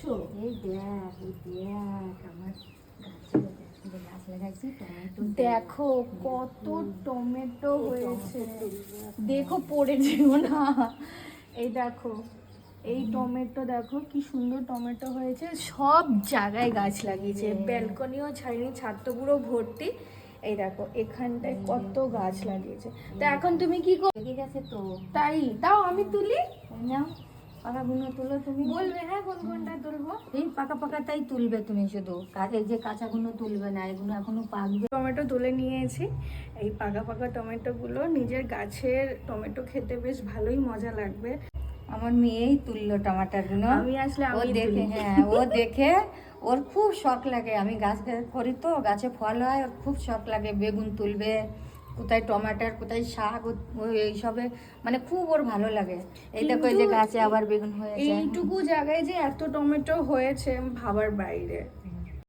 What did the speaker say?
করছো? এই দেখ আমার গাছ লাগাইছি টমেটো। দেখো কত টমেটো হয়েছে, দেখো পড়ে যেও না। এই দেখো এই টমেটো, দেখো কি সুন্দর টমেটো হয়েছে, সব জায়গায় গাছ লাগিয়েছে, ব্যালকনিও ছাড়িনি, ছাদ তো পুরো ভর্তি। এই দেখো এখানটায় কত গাছ লাগিয়েছে। তা এখন তুমি কি করো? লেগে গেছে তো। তাই দাও আমি তুলি। নাও পাকাগুলো তুলো তুমি। বলবে হ্যাঁ কোন কোনটা তুলবো। এই পাকা পাকাটাই তুলবে তুমি, শুধু এই যে কাঁচাগুলো তুলবে না, এগুলো এখনো পাকবে। টমেটো তুলে নিয়েছি। এই পাকা পাকা টমেটোগুলো, নিজের গাছের টমেটো খেতে বেশ ভালোই মজা লাগবে। আমার মেয়েই তুললো টমাটারগুলো। আমি আসলে ও আমি দেখে, হ্যাঁ ও দেখে ওর খুব শখ লাগে। আমি গাছ করি তো, গাছে ফল হয়, ওর খুব শখ লাগে। বেগুন তুলবে, কোথায় টমাটার, কোথায় শাক, এইসবে মানে খুব ওর ভালো লাগে। এই দেখো এই যে গাছে আবার বেগুন হয়েছে। এইটুকু জায়গায় যে এত টমেটো হয়েছে ভাবার বাইরে।